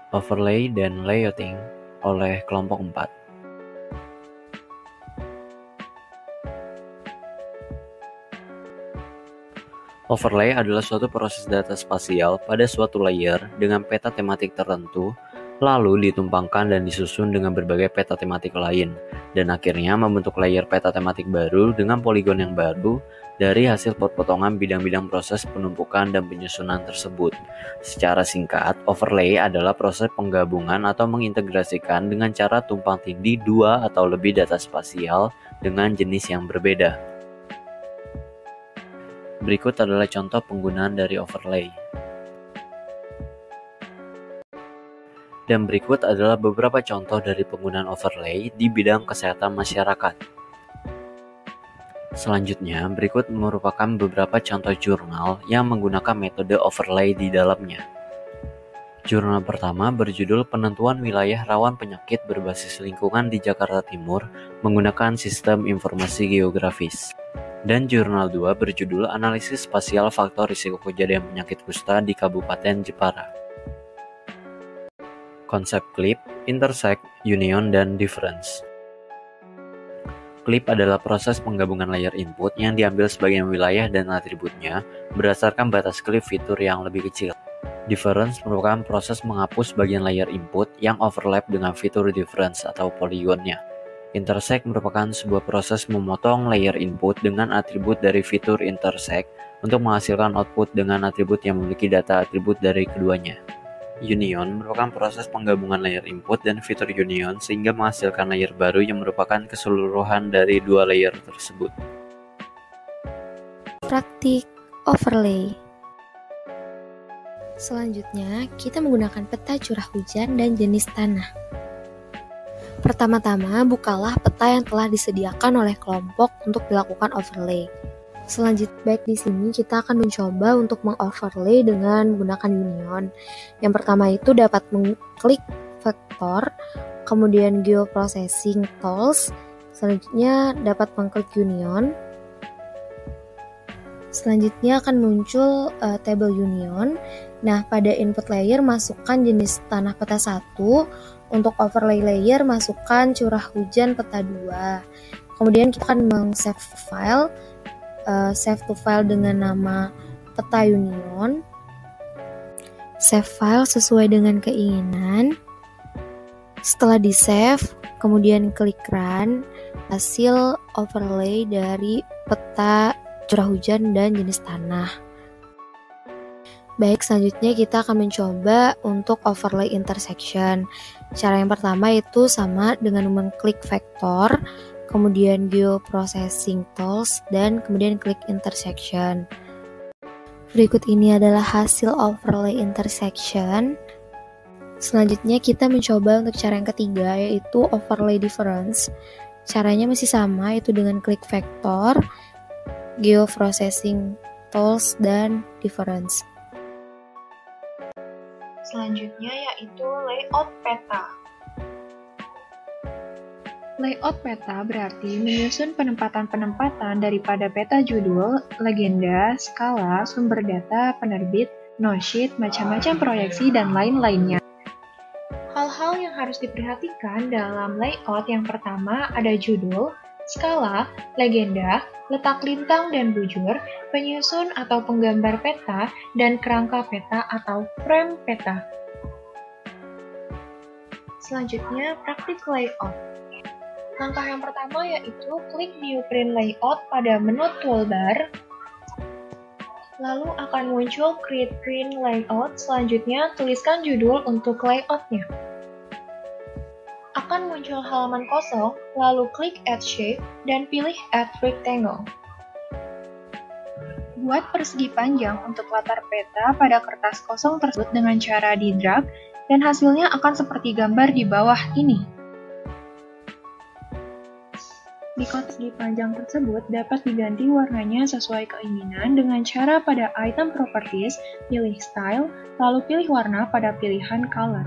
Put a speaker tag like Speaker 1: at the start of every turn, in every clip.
Speaker 1: Overlay dan layouting oleh kelompok 4. Overlay adalah suatu proses data spasial pada suatu layer dengan peta tematik tertentu, lalu ditumpangkan dan disusun dengan berbagai peta tematik lain, dan akhirnya membentuk layer peta tematik baru dengan poligon yang baru dari hasil potongan bidang-bidang proses penumpukan dan penyusunan tersebut. Secara singkat, overlay adalah proses penggabungan atau mengintegrasikan dengan cara tumpang tindih dua atau lebih data spasial dengan jenis yang berbeda. Berikut adalah contoh penggunaan dari overlay. Dan berikut adalah beberapa contoh dari penggunaan overlay di bidang kesehatan masyarakat. Selanjutnya, berikut merupakan beberapa contoh jurnal yang menggunakan metode overlay di dalamnya. Jurnal pertama berjudul Penentuan Wilayah Rawan Penyakit Berbasis Lingkungan di Jakarta Timur menggunakan sistem informasi geografis. Dan jurnal 2 berjudul Analisis Spasial Faktor Risiko Kejadian Penyakit Kusta di Kabupaten Jepara. Konsep clip, intersect, union, dan difference. Clip adalah proses penggabungan layer input yang diambil sebagian wilayah dan atributnya berdasarkan batas clip fitur yang lebih kecil. Difference merupakan proses menghapus bagian layer input yang overlap dengan fitur difference atau poligonnya. Intersect merupakan sebuah proses memotong layer input dengan atribut dari fitur intersect untuk menghasilkan output dengan atribut yang memiliki data atribut dari keduanya. Union merupakan proses penggabungan layer input dan fitur union sehingga menghasilkan layer baru yang merupakan keseluruhan dari dua layer tersebut.
Speaker 2: Praktik overlay. Selanjutnya, kita menggunakan peta curah hujan dan jenis tanah. Pertama-tama, bukalah peta yang telah disediakan oleh kelompok untuk dilakukan overlay. Selanjutnya, baik di sini kita akan mencoba untuk mengoverlay dengan menggunakan union. Yang pertama itu dapat mengklik vektor, kemudian geoprocessing tools, selanjutnya dapat mengklik union. Selanjutnya akan muncul table union. Nah, pada input layer masukkan jenis tanah peta 1, untuk overlay layer masukkan curah hujan peta 2. Kemudian kita akan meng-save file, save to file dengan nama peta union. Save file sesuai dengan keinginan. Setelah di-save, kemudian klik run, hasil overlay dari peta curah hujan dan jenis tanah. Baik, selanjutnya kita akan mencoba untuk overlay intersection. Cara yang pertama itu sama dengan mengklik vektor, kemudian geoprocessing tools, dan kemudian klik intersection. Berikut ini adalah hasil overlay intersection. Selanjutnya kita mencoba untuk cara yang ketiga, yaitu overlay difference. Caranya masih sama, yaitu dengan klik vektor, geoprocessing tools, dan difference.
Speaker 3: Selanjutnya yaitu layout peta. Layout peta berarti menyusun penempatan-penempatan daripada peta judul, legenda, skala, sumber data, penerbit, no-sheet, macam-macam proyeksi, dan lain-lainnya. Hal-hal yang harus diperhatikan dalam layout yang pertama ada judul, skala, legenda, letak lintang dan bujur, penyusun atau penggambar peta, dan kerangka peta atau frame peta. Selanjutnya, praktik layout. Langkah yang pertama yaitu klik New Print Layout pada menu toolbar, lalu akan muncul Create Print Layout. Selanjutnya, tuliskan judul untuk layoutnya. Akan muncul halaman kosong, lalu klik Add Shape dan pilih Add Rectangle. Buat persegi panjang untuk latar peta pada kertas kosong tersebut dengan cara di-drag, dan hasilnya akan seperti gambar di bawah ini. Di kotak persegi panjang tersebut dapat diganti warnanya sesuai keinginan dengan cara pada item properties, pilih style, lalu pilih warna pada pilihan color.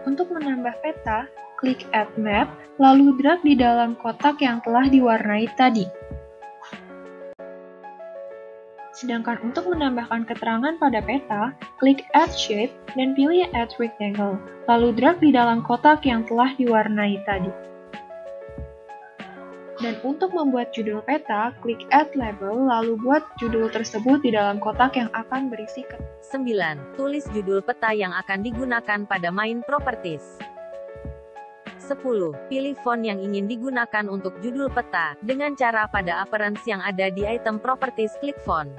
Speaker 3: Untuk menambah peta, klik Add Map, lalu drag di dalam kotak yang telah diwarnai tadi. Sedangkan untuk menambahkan keterangan pada peta, klik Add Shape dan pilih Add Rectangle, lalu drag di dalam kotak yang telah diwarnai tadi. Dan untuk membuat judul peta, klik Add Label, lalu buat judul tersebut di dalam kotak yang akan berisi
Speaker 4: 9. Tulis judul peta yang akan digunakan pada main properties. 10. Pilih font yang ingin digunakan untuk judul peta, dengan cara pada appearance yang ada di item properties klik font.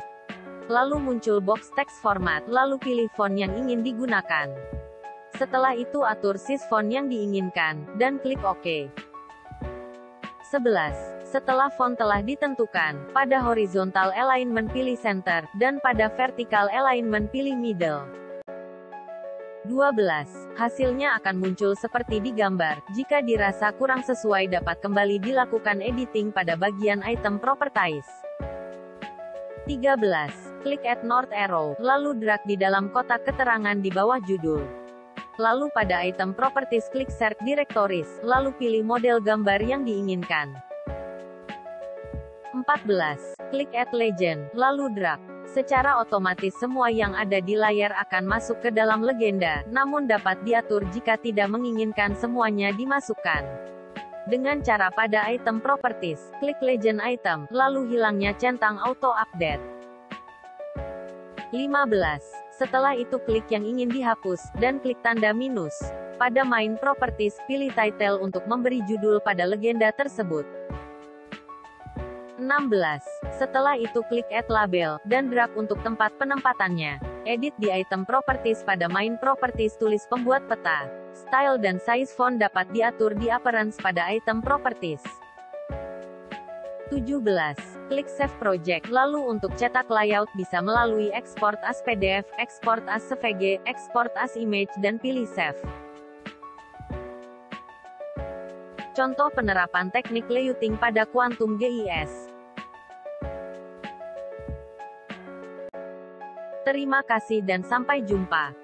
Speaker 4: Lalu muncul box text format, lalu pilih font yang ingin digunakan. Setelah itu atur size font yang diinginkan, dan klik OK. 11. Setelah font telah ditentukan, pada horizontal alignment pilih center, dan pada vertical alignment pilih middle. 12. Hasilnya akan muncul seperti di gambar. Jika dirasa kurang sesuai dapat kembali dilakukan editing pada bagian item properties. 13. Klik Add North Arrow, lalu drag di dalam kotak keterangan di bawah judul. Lalu pada item properties klik Search Directories, lalu pilih model gambar yang diinginkan. 14. Klik Add Legend, lalu drag. Secara otomatis semua yang ada di layar akan masuk ke dalam legenda, namun dapat diatur jika tidak menginginkan semuanya dimasukkan. Dengan cara pada item properties, klik Legend Item, lalu hilangnya centang Auto Update. 15. Setelah itu klik yang ingin dihapus, dan klik tanda minus. Pada main properties, pilih title untuk memberi judul pada legenda tersebut. 16. Setelah itu klik Add Label, dan drag untuk tempat penempatannya. Edit di item properties pada main properties tulis pembuat peta. Style dan size font dapat diatur di appearance pada item properties. 17. Klik Save Project, lalu untuk cetak layout bisa melalui Export as PDF, Export as SVG, Export as Image dan pilih Save. Contoh penerapan teknik layouting pada Quantum GIS. Terima kasih dan sampai jumpa.